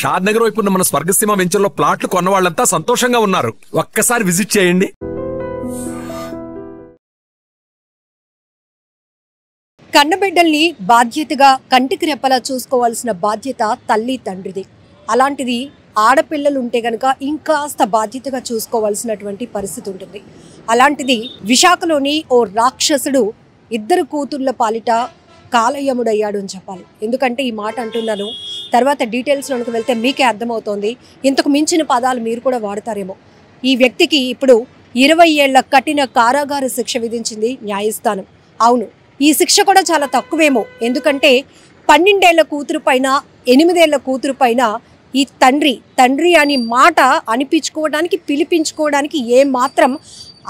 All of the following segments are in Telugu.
షాద్ నగర్ వైపు ఉన్న మన స్వర్గసీమ వెంచర్ లో ప్లాట్లు కొన్న వాళ్ళంతా సంతోషంగా ఉన్నారు. ఒక్కసారి విజిట్ చేయండి. కన్నబిడ్డల్ని బాధ్యతగా కంటికి రెప్పలా చూసుకోవాల్సిన బాధ్యత తల్లి తండ్రిది. అలాంటిది ఆడపిల్లలు ఉంటే గనక ఇంకాస్త బాధ్యతగా చూసుకోవాల్సినటువంటి పరిస్థితి ఉంటుంది. అలాంటిది విశాఖలోని ఓ రాక్షసుడు ఇద్దరు కూతుర్ల పాలిట కాలయముడయ్యాడు అని చెప్పాలి. ఎందుకంటే ఈ మాట అంటున్నాను, తర్వాత డీటెయిల్స్లోకి వెళ్తే మీకే అర్థమవుతోంది. ఇంతకు మించిన పదాలు మీరు కూడా వాడతారేమో. ఈ వ్యక్తికి ఇప్పుడు 20 ఏళ్ల కఠిన కారాగార శిక్ష విధించింది న్యాయస్థానం. అవును, ఈ శిక్ష కూడా చాలా తక్కువేమో. ఎందుకంటే 12 ఏళ్ల కూతురు పైన 8 ఏళ్ల కూతురు పైన ఈ తండ్రి అని మాట అనిపించుకోవడానికి పిలిపించుకోవడానికి ఏమాత్రం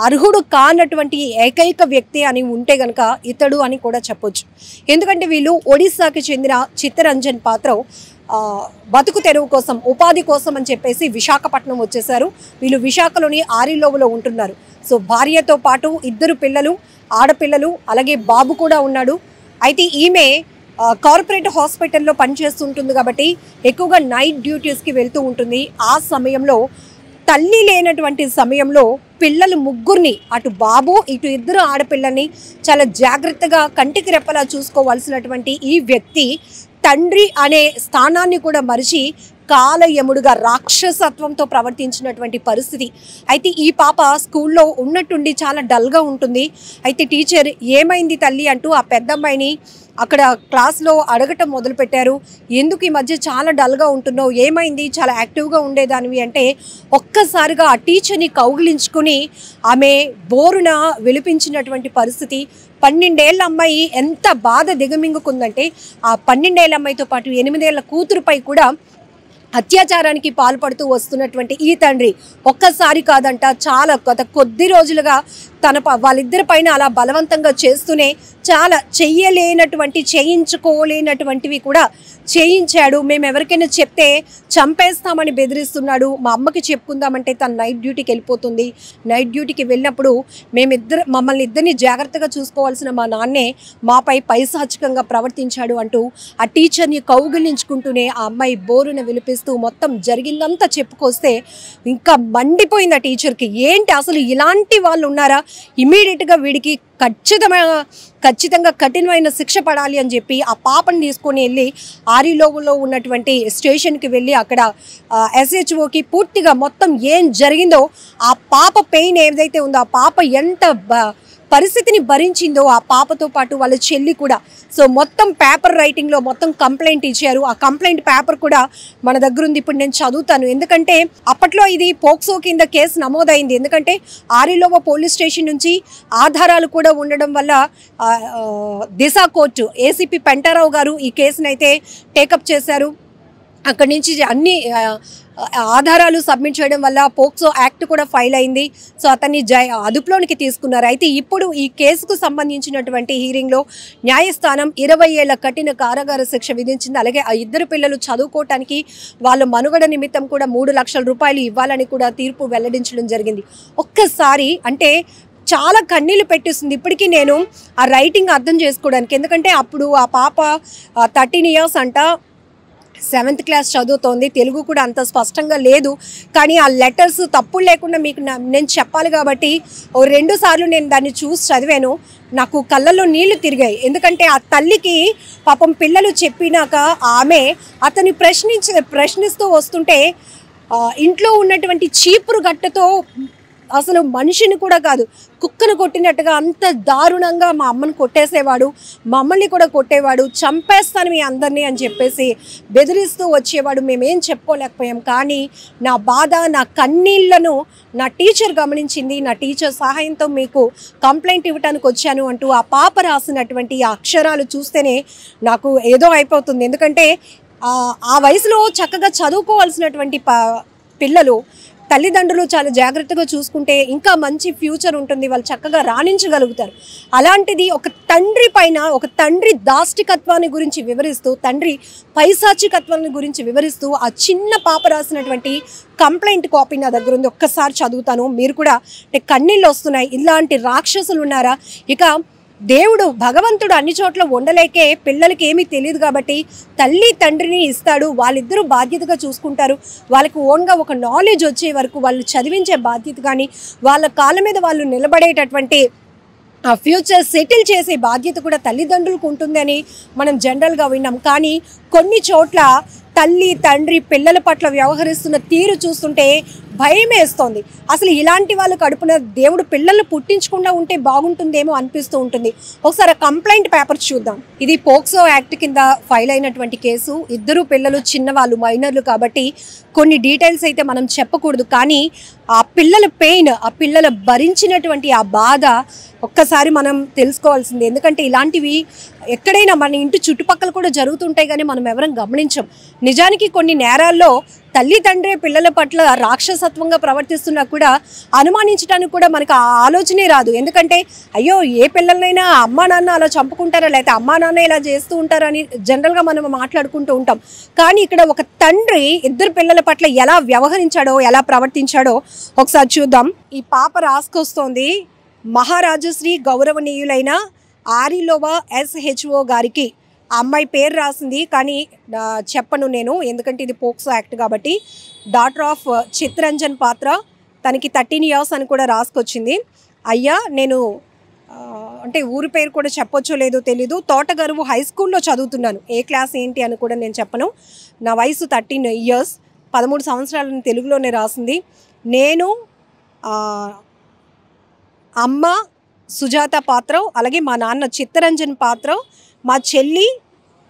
అర్హుడు కానటువంటి ఏకైక వ్యక్తి అని ఉంటే గనక ఇతడు అని కూడా చెప్పొచ్చు. ఎందుకంటే వీళ్ళు ఒడిస్సాకి చెందిన చిత్తరంజన్ పాత్ర బతుకు తెరువు కోసం, ఉపాధి కోసం అని చెప్పేసి విశాఖపట్నం వచ్చేసారు. వీళ్ళు విశాఖలోని ఆరిలోవలో ఉంటున్నారు. సో భార్యతో పాటు 2 పిల్లలు, ఆడపిల్లలు, అలాగే బాబు కూడా ఉన్నాడు. అయితే ఈమె కార్పొరేట్ హాస్పిటల్లో పనిచేస్తుంటుంది కాబట్టి ఎక్కువగా నైట్ డ్యూటీస్కి వెళ్తూ ఉంటుంది. ఆ సమయంలో తల్లి లేనటువంటి సమయంలో పిల్లలు 3 అటు బాబు ఇటు 2 ఆడపిల్లల్ని చాలా జాగ్రత్తగా కంటికి రెప్పలా చూసుకోవాల్సినటువంటి ఈ వ్యక్తి తండ్రి అనే స్థానాన్ని కూడా మరిచి కాలయముడుగా రాక్షసత్వంతో ప్రవర్తించినటువంటి పరిస్థితి. అయితే ఈ పాప స్కూల్లో ఉన్నట్టుండి చాలా డల్గా ఉంటుంది. అయితే టీచర్ ఏమైంది తల్లి అంటూ ఆ పెద్దమ్మాయిని అక్కడ క్లాస్లో అడగటం మొదలుపెట్టారు. ఎందుకు ఈ మధ్య చాలా డల్గా ఉంటున్నావు, ఏమైంది, చాలా యాక్టివ్గా ఉండేదానివి అంటే ఒక్కసారిగా ఆ టీచర్ని కౌగిలించుకుని ఆమె బోరున విలిపించినటువంటి పరిస్థితి. 12 ఏళ్ల అమ్మాయి ఎంత బాధ దిగమింగుకుందంటే ఆ 12 ఏళ్ల అమ్మాయితో పాటు 8 ఏళ్ల కూతురుపై కూడా అత్యాచారానికి పాల్పడుతూ వస్తున్నటువంటి ఈ తండ్రి ఒక్కసారి కాదంట, చాలా గత కొద్ది రోజులుగా వాళ్ళిద్దరి పైన అలా బలవంతంగా చేస్తూనే చాలా చేయించుకోలేనటువంటివి కూడా చేయించాడు. మేము ఎవరికైనా చెప్తే చంపేస్తామని బెదిరిస్తున్నాడు. మా అమ్మకి చెప్పుకుందామంటే తను నైట్ డ్యూటీకి వెళ్ళిపోతుంది. నైట్ డ్యూటీకి వెళ్ళినప్పుడు మమ్మల్ని ఇద్దరిని జాగ్రత్తగా చూసుకోవాల్సిన మా నాన్నే మాపై పైశాచికంగా ప్రవర్తించాడు అంటూ ఆ టీచర్ని కౌగిలించుకుంటూనే ఆ అమ్మాయి బోరున విలిపిస్తూ మొత్తం జరిగిందంతా చెప్పుకొస్తే ఇంకా మండిపోయింది ఆ టీచర్కి. ఏంటి అసలు ఇలాంటి వాళ్ళు ఉన్నారా, ఇమీడియట్గా వీడికి ఖచ్చితంగా కఠినమైన శిక్ష పడాలి అని చెప్పి ఆ పాపని తీసుకొని వెళ్ళి ఆరిలోవలో ఉన్నటువంటి స్టేషన్కి వెళ్ళి అక్కడ SHOకి పూర్తిగా మొత్తం ఏం జరిగిందో, ఆ పాప పెయిన్ ఏదైతే ఉందో, ఆ పాప ఎంత పరిస్థితిని భరించిందో ఆ పాపతో పాటు వాళ్ళ చెల్లి కూడా. సో మొత్తం పేపర్ రైటింగ్లో మొత్తం కంప్లైంట్ ఇచ్చారు. ఆ కంప్లైంట్ పేపర్ కూడా మన దగ్గర ఉంది. ఇప్పుడు నేను చదువుతాను. ఎందుకంటే అప్పట్లో ఇది పోక్సో కింద కేసు నమోదైంది. ఎందుకంటే ఆరిలోవ పోలీస్ స్టేషన్ నుంచి ఆధారాలు కూడా ఉండడం వల్ల దిశ కోర్టు ACP పెంటారావు గారు ఈ కేసును అయితే టేకప్ చేశారు. అక్కడి నుంచి అన్ని ఆధారాలు సబ్మిట్ చేయడం వల్ల పోక్సో యాక్ట్ కూడా ఫైల్ అయింది. సో అతన్ని అదుపులోనికి తీసుకున్నారు. అయితే ఇప్పుడు ఈ కేసుకు సంబంధించినటువంటి హీరింగ్లో న్యాయస్థానం 20 ఏళ్ల కఠిన కారాగార శిక్ష విధించింది. అలాగే ఆ 2 పిల్లలు చదువుకోవటానికి వాళ్ళ మనుగడ నిమిత్తం కూడా 3 లక్షల రూపాయలు ఇవ్వాలని కూడా తీర్పు వెల్లడించడం జరిగింది. ఒక్కసారి అంటే చాలా కన్నీళ్ళు పెట్టిస్తుంది ఇప్పటికీ నేను ఆ రైటింగ్ అర్థం చేసుకోవడానికి. ఎందుకంటే అప్పుడు ఆ పాప 13 ఇయర్స్ అంట, 7th క్లాస్ చదువుతోంది. తెలుగు కూడా అంత స్పష్టంగా లేదు. కానీ ఆ లెటర్స్ తప్పులు లేకుండా మీకు నేను చెప్పాలి కాబట్టి 2 సార్లు నేను దాన్ని చూసి చదివాను. నాకు కళ్ళల్లో నీళ్లు తిరిగాయి. ఎందుకంటే ఆ తల్లికి పాపం పిల్లలు చెప్పినాక ఆమె అతన్ని ప్రశ్నిస్తూ వస్తుంటే ఇంట్లో ఉన్నటువంటి చీపురు గట్టతో అసలు మనిషిని కూడా కాదు కుక్కను కొట్టినట్టుగా అంత దారుణంగా మా అమ్మని కొట్టేసేవాడు, మమ్మల్ని కూడా కొట్టేవాడు, చంపేస్తాను మీ అందరినీ అని చెప్పేసి బెదిరిస్తూ వచ్చేవాడు. మేమేం చెప్పుకోలేకపోయాం. కానీ నా బాధ, నా కన్నీళ్లను నా టీచర్ గమనించింది. నా టీచర్ సహాయంతో మీకు కంప్లైంట్ ఇవ్వడానికి వచ్చాను అంటూ ఆ పాప రాసినటువంటి ఆ అక్షరాలు చూస్తేనే నాకు ఏదో అయిపోతుంది. ఎందుకంటే ఆ వయసులో చక్కగా చదువుకోవాల్సినటువంటి పిల్లలు తల్లిదండ్రులు చాలా జాగ్రత్తగా చూసుకుంటే ఇంకా మంచి ఫ్యూచర్ ఉంటుంది, వాళ్ళు చక్కగా రాణించగలుగుతారు. అలాంటిది ఒక తండ్రి పైన, ఒక తండ్రి దాష్టికత్వాన్ని గురించి వివరిస్తూ, తండ్రి పైశాచికత్వాన్ని గురించి వివరిస్తూ ఆ చిన్న పాప రాసినటువంటి కంప్లైంట్ కాపీ నా దగ్గర ఉంది. ఒక్కసారి చదువుతాను, మీరు కూడా కన్నీళ్ళు వస్తున్నాయి. ఇలాంటి రాక్షసులు ఉన్నారా? ఇక దేవుడు భగవంతుడు అన్ని చోట్ల ఉండలేకే పిల్లలకి ఏమీ తెలియదు కాబట్టి తల్లి తండ్రిని ఇస్తాడు. వాళ్ళిద్దరూ బాధ్యతగా చూసుకుంటారు. వాళ్ళకి ఓన్గా ఒక నాలెడ్జ్ వచ్చే వరకు వాళ్ళు చదివించే బాధ్యత కానీ వాళ్ళ కాళ్ళ మీద వాళ్ళు నిలబడేటటువంటి ఆ ఫ్యూచర్ సెటిల్ చేసే బాధ్యత కూడా తల్లిదండ్రులకు ఉంటుందని మనం జనరల్గా విన్నాం. కానీ కొన్ని చోట్ల తల్లి తండ్రి పిల్లల పట్ల వ్యవహరిస్తున్న తీరు చూస్తుంటే భయం వేస్తోంది. అసలు ఇలాంటి వాళ్ళు కడుపున దేవుడు పిల్లల్ని పుట్టించకుండా ఉంటే బాగుంటుందేమో అనిపిస్తూ ఉంటుంది. ఒకసారి కంప్లైంట్ పేపర్ చూద్దాం. ఇది పోక్సో యాక్ట్ కింద ఫైల్ అయినటువంటి కేసు. ఇద్దరు పిల్లలు చిన్నవాళ్ళు, మైనర్లు కాబట్టి కొన్ని డీటెయిల్స్ అయితే మనం చెప్పకూడదు. కానీ ఆ పిల్లల పెయిన్, ఆ పిల్లల భరించినటువంటి ఆ బాధ ఒక్కసారి మనం తెలుసుకోవాల్సింది. ఎందుకంటే ఇలాంటివి ఎక్కడైనా మన ఇంటి చుట్టుపక్కల కూడా జరుగుతుంటాయి కానీ మనం ఎవరం గమనించం. నిజానికి కొన్ని నేరాల్లో తల్లి తండ్రి పిల్లల పట్ల రాక్షసత్వంగా ప్రవర్తిస్తున్నా కూడా అనుమానించడానికి కూడా మనకు ఆ ఆలోచనే రాదు. ఎందుకంటే అయ్యో ఏ పిల్లలైనా అమ్మా నాన్న అలా చంపుకుంటారా, లేకపోతే అమ్మా నాన్న ఇలా చేస్తూ ఉంటారని జనరల్గా మనం మాట్లాడుకుంటూ ఉంటాం. కానీ ఇక్కడ ఒక తండ్రి ఇద్దరు పిల్లల పట్ల ఎలా వ్యవహరించాడో, ఎలా ప్రవర్తించాడో ఒకసారి చూద్దాం. ఈ పాప రాసుకొస్తోంది, మహారాజశ్రీ గౌరవనీయులైన ఆరిలోవా SHO గారికి. ఆ అమ్మాయి పేరు రాసింది కానీ చెప్పను నేను, ఎందుకంటే ఇది పోక్సో యాక్ట్ కాబట్టి. డాటర్ ఆఫ్ చిత్తరంజన్ పాత్ర, తనకి 13 years అని కూడా రాసుకొచ్చింది. అయ్యా నేను అంటే ఊరి పేరు కూడా చెప్పొచ్చో లేదో తెలీదు, తోటగరువు హై స్కూల్లో చదువుతున్నాను. ఏ క్లాస్ ఏంటి అని కూడా నేను చెప్పను. నా వయసు 13 years, 13 సంవత్సరాలను తెలుగులోనే రాసింది. నేను అమ్మ సుజాత పాత్ర, అలాగే మా నాన్న చిత్తరంజన్ పాత్ర, మా చెల్లి,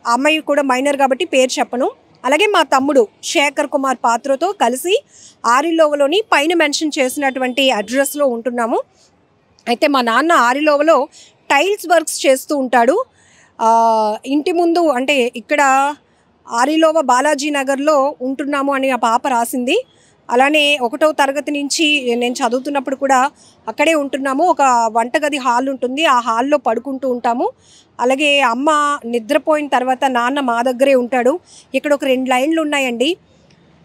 అమ్మాయి కూడా మైనర్ కాబట్టి పేరు చెప్పను, అలాగే మా తమ్ముడు శేఖర్ కుమార్ పాత్రతో కలిసి ఆరిలోవలోని పైన మెన్షన్ చేసినటువంటి అడ్రస్లో ఉంటున్నాము. అయితే మా నాన్న ఆరిలోవలో టైల్స్ వర్క్స్ చేస్తూ ఉంటాడు. ఇంటి ముందు అంటే ఇక్కడ ఆరిలోవ బాలాజీ నగర్లో ఉంటున్నాము అని ఆ పాప రాసింది. అలానే 1వ తరగతి నుంచి నేను చదువుతున్నప్పుడు కూడా అక్కడే ఉంటున్నాము. ఒక వంటగది హాల్ ఉంటుంది, ఆ హాల్లో పడుకుంటూ ఉంటాము. అలాగే అమ్మ నిద్రపోయిన తర్వాత నాన్న మా దగ్గరే ఉంటాడు. ఇక్కడ ఒక 2 లైన్లు ఉన్నాయండి,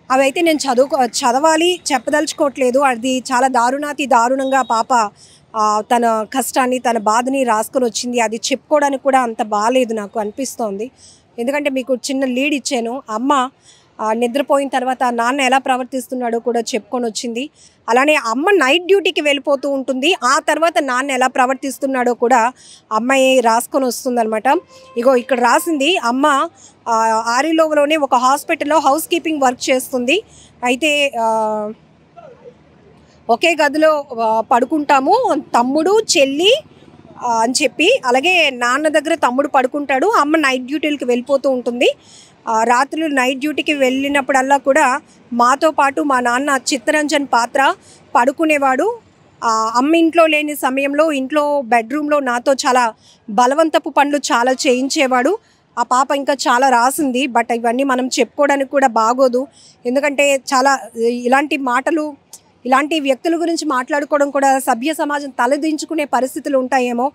అవైతే నేను చదవాలి, చెప్పదలుచుకోవట్లేదు. అది చాలా దారుణంగా పాప తన కష్టాన్ని, తన బాధని రాసుకొని వచ్చింది. అది చెప్పుకోవడానికి కూడా అంత బాగాలేదు నాకు అనిపిస్తోంది. ఎందుకంటే మీకు చిన్న లీడ్ ఇచ్చాను. అమ్మ నిద్రపోయిన తర్వాత నాన్న ఎలా ప్రవర్తిస్తున్నాడో కూడా చెప్పుకొని వచ్చింది. అలానే అమ్మ నైట్ డ్యూటీకి వెళ్ళిపోతూ ఉంటుంది. ఆ తర్వాత నాన్న ఎలా ప్రవర్తిస్తున్నాడో కూడా అమ్మాయి రాసుకొని వస్తుందన్నమాట. ఇగో ఇక్కడ రాసింది, అమ్మ ఆరిలోవలోనే ఒక హాస్పిటల్లో హౌస్ కీపింగ్ వర్క్ చేస్తుంది. అయితే ఒకే గదిలో పడుకుంటాము, తమ్ముడు చెల్లి అని చెప్పి. అలాగే నాన్న దగ్గర తమ్ముడు పడుకుంటాడు, అమ్మ నైట్ డ్యూటీలకు వెళ్ళిపోతూ ఉంటుంది. రాత్రులు నైట్ డ్యూటీకి వెళ్ళినప్పుడల్లా కూడా మాతో పాటు మా నాన్న చిత్తరంజన్ పాత్ర పడుకునేవాడు. అమ్మ ఇంట్లో లేని సమయంలో ఇంట్లో బెడ్రూమ్లో నాతో చాలా బలవంతపు పనులు చాలా చేయించేవాడు. ఆ పాప ఇంకా చాలా రాసింది, బట్ ఇవన్నీ మనం చెప్పుకోవడానికి కూడా బాగోదు. ఎందుకంటే చాలా ఇలాంటి మాటలు, ఇలాంటి వ్యక్తుల గురించి మాట్లాడుకోవడం కూడా సభ్య సమాజం తలదించుకునే పరిస్థితులు ఉంటాయేమో.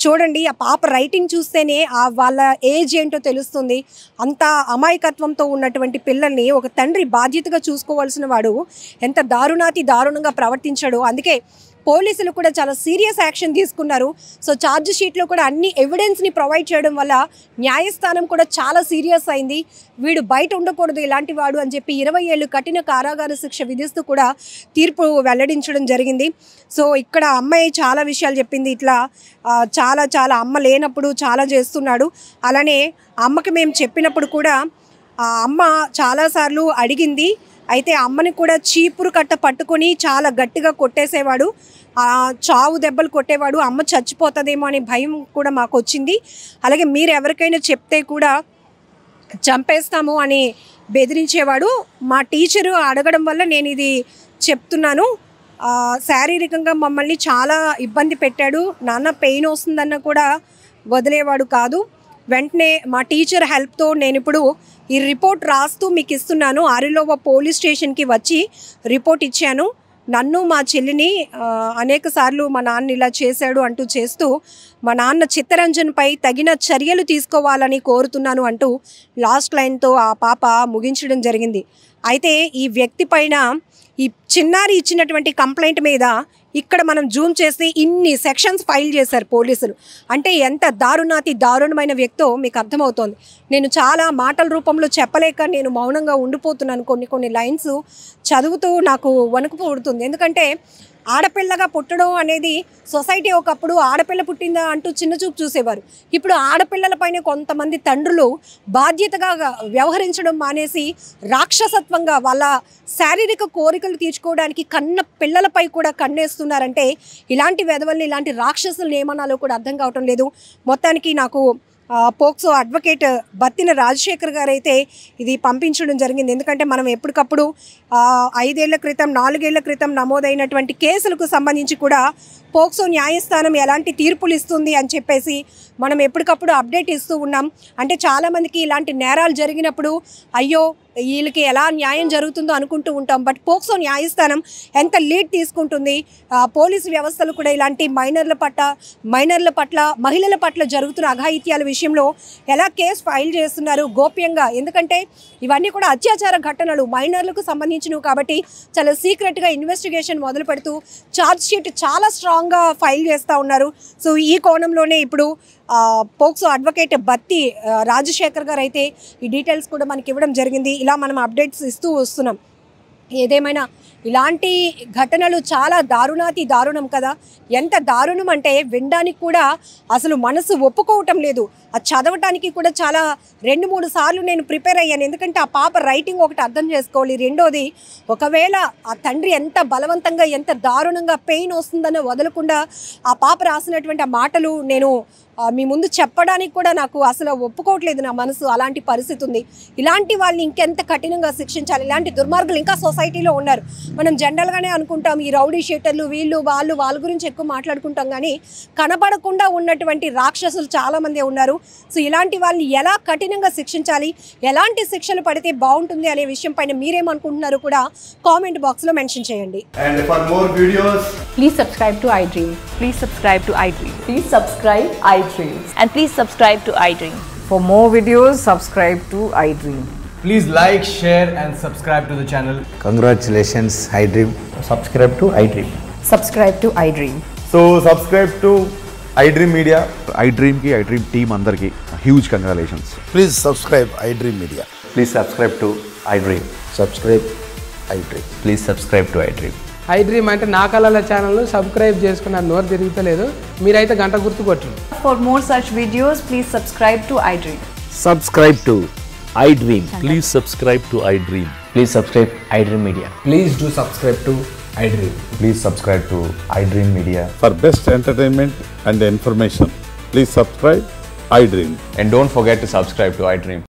చూడండి, ఆ పాప రైటింగ్ చూస్తేనే వాళ్ళ ఏజ్ ఏంటో తెలుస్తుంది. అంత అమాయకత్వంతో ఉన్నటువంటి పిల్లల్ని ఒక తండ్రి బాధ్యతగా చూసుకోవాల్సిన వాడు ఎంత దారుణంగా ప్రవర్తించాడో. అందుకే పోలీసులు కూడా చాలా సీరియస్ యాక్షన్ తీసుకున్నారు. సో ఛార్జ్ షీట్లో కూడా అన్ని ఎవిడెన్స్ని ప్రొవైడ్ చేయడం వల్ల న్యాయస్థానం కూడా చాలా సీరియస్ అయింది. వీడు బయట ఉండకూడదు ఇలాంటి వాడు అని చెప్పి 20 ఏళ్ళు కఠిన కారాగార శిక్ష విధిస్తూ కూడా తీర్పు వెల్లడించడం జరిగింది. సో ఇక్కడ అమ్మాయి చాలా విషయాలు చెప్పింది. ఇట్లా చాలా అమ్మ లేనప్పుడు చాలా చేస్తున్నాడు. అలానే అమ్మకి మేము చెప్పినప్పుడు కూడా అమ్మ చాలాసార్లు అడిగింది. అయితే అమ్మని కూడా చీపురు కట్ట పట్టుకొని చాలా గట్టిగా కొట్టేసేవాడు, చావు దెబ్బలు కొట్టేవాడు. అమ్మ చచ్చిపోతుందేమో అనే భయం కూడా మాకు వచ్చింది. అలాగే మీరు ఎవరికైనా చెప్తే కూడా చంపేస్తాము అని బెదిరించేవాడు. మా టీచరు అడగడం వల్ల నేను ఇది చెప్తున్నాను. శారీరకంగా మమ్మల్ని చాలా ఇబ్బంది పెట్టాడు. నాన్న పెయిన్ వస్తుందన్న కూడా వదిలేవాడు కాదు. వెంటనే మా టీచర్ హెల్ప్తో నేను ఇప్పుడు ఈ రిపోర్ట్ రాస్తూ మీకు ఇస్తున్నాను. ఆరిలోవ పోలీస్ స్టేషన్కి వచ్చి రిపోర్ట్ ఇచ్చాను. నన్ను మా చెల్లిని అనేక సార్లు మా నాన్న ఇలా చేశాడు అంటూ చేస్తూ మా నాన్న చిత్తరంజన్పై తగిన చర్యలు తీసుకోవాలని కోరుతున్నాను అంటూ లాస్ట్ లైన్తో ఆ పాప ముగించడం జరిగింది. అయితే ఈ వ్యక్తి పైన ఈ చిన్నారి ఇచ్చినటువంటి కంప్లైంట్ మీద ఇక్కడ మనం జూమ్ చేసి ఇన్ని సెక్షన్స్ ఫైల్ చేశారు పోలీసులు. అంటే ఎంత దారుణమైన వ్యక్తో మీకు అర్థమవుతోంది. నేను చాలా మాటల రూపంలో చెప్పలేక నేను మౌనంగా ఉండిపోతున్నాను. కొన్ని లైన్స్ చదువుతూ నాకు వణుకు పుడుతుంది. ఎందుకంటే ఆడపిల్లగా పుట్టడం అనేది సొసైటీ ఒకప్పుడు ఆడపిల్ల పుట్టిందా అంటూ చిన్నచూపు చూసేవారు. ఇప్పుడు ఆడపిల్లలపైన కొంతమంది తండ్రులు బాధ్యతగా వ్యవహరించడం మానేసి రాక్షసత్వంగా వాళ్ళ శారీరక కోరికలు తీర్చుకోవడానికి కన్న పిల్లలపై కూడా కన్నేస్తున్నారంటే ఇలాంటి వెధవల్ని, ఇలాంటి రాక్షసులను ఏమనాలో కూడా అర్థం కావటం లేదు. మొత్తానికి నాకు పోక్సో అడ్వకేట్ బత్తిన రాజశేఖర్ గారు అయితే ఇది పంపించడం జరిగింది. ఎందుకంటే మనం ఎప్పటికప్పుడు 5 ఏళ్ల క్రితం 4 ఏళ్ల క్రితం నమోదైనటువంటి కేసులకు సంబంధించి కూడా పోక్సో న్యాయస్థానం ఎలాంటి తీర్పులు ఇస్తుంది అని చెప్పేసి మనం ఎప్పటికప్పుడు అప్డేట్ ఇస్తూ ఉన్నాం. అంటే చాలామందికి ఇలాంటి నేరాలు జరిగినప్పుడు అయ్యో వీళ్ళకి ఎలా న్యాయం జరుగుతుందో అనుకుంటూ ఉంటాం. బట్ పోక్సో న్యాయస్థానం ఎంత లీడ్ తీసుకుంటుంది, పోలీసు వ్యవస్థలు కూడా ఇలాంటి మైనర్ల పట్ల మహిళల పట్ల జరుగుతున్న అఘాయిత్యాల విషయంలో ఎలా కేసు ఫైల్ చేస్తున్నారు గోప్యంగా. ఎందుకంటే ఇవన్నీ కూడా అత్యాచార ఘటనలు మైనర్లకు సంబంధించినవి కాబట్టి చాలా సీక్రెట్గా ఇన్వెస్టిగేషన్ మొదలు పెడుతూ ఛార్జ్ షీట్ చాలా స్ట్రాంగ్గా ఫైల్ చేస్తూ ఉన్నారు. సో ఈ కోణంలోనే ఇప్పుడు పోక్సో అడ్వకేట్ బత్తి రాజశేఖర్ గారు అయితే ఈ డీటెయిల్స్ కూడా మనకి ఇవ్వడం జరిగింది. ఇలా మనం అప్డేట్స్ ఇస్తూ వస్తున్నాం. ఏదేమైనా ఇలాంటి ఘటనలు చాలా దారుణం కదా. ఎంత దారుణం అంటే వినడానికి కూడా అసలు మనసు ఒప్పుకోవటం లేదు. అది చదవటానికి కూడా చాలా 2-3 సార్లు నేను ప్రిపేర్ అయ్యాను. ఎందుకంటే ఆ పాప రైటింగ్ ఒకటి అర్థం చేసుకోవాలి. రెండోది ఒకవేళ ఆ తండ్రి ఎంత బలవంతంగా ఎంత దారుణంగా పెయిన్ వస్తుందనో వదలకుండా ఆ పాప రాసినటువంటి ఆ మాటలు నేను మీ ముందు చెప్పడానికి కూడా నాకు అసలు ఒప్పుకోవట్లేదు నా మనసు. అలాంటి పరిస్థితి ఉంది. ఇలాంటి వాళ్ళని ఇంకెంత కఠినంగా శిక్షించాలి. ఇలాంటి దుర్మార్గులు ఇంకా సొసైటీలో ఉన్నారు. మనం జనరల్గానే అనుకుంటాం ఈ రౌడీ షీటర్లు వీళ్ళు వాళ్ళ గురించి ఎక్కువ మాట్లాడుకుంటాం, కానీ కనబడకుండా ఉన్నటువంటి రాక్షసులు చాలామంది ఉన్నారు. సో ఇలాంటి వాళ్ళని ఎలా కఠినంగా శిక్షించాలి, ఎలాంటి శిక్షలు పడితే బాగుంటుంది అనే విషయం పైన మీరేమనుకుంటున్నారో కూడా కామెంట్ బాక్స్లో మెన్షన్ చేయండి. And for more videos, please subscribe to iDream. Please subscribe to iDream. Please subscribe iDream. And please subscribe to iDream. For more videos, subscribe to iDream. please like, share and subscribe to the channel. Congratulations, iDream. Subscribe to iDream. Subscribe to iDream. So subscribe to iDream Media. iDream ki iDream team andarki huge congratulations. Please subscribe iDream Media. Please subscribe to iDream. Subscribe iDream. Please subscribe to iDream. iDream అంటే నా కళల ఛానల్ సబ్స్క్రైబ్ చేసుకున్న నోరు తిరుగుతలేదు. మీరైతే గంట గుర్తు కొట్టండి. For more such videos, please subscribe to iDream. Subscribe to iDream. Please subscribe to iDream. Please subscribe iDream Media. Please do subscribe to iDream. Please subscribe to iDream Media. For best entertainment and information, please subscribe iDream. And don't forget to subscribe to iDream.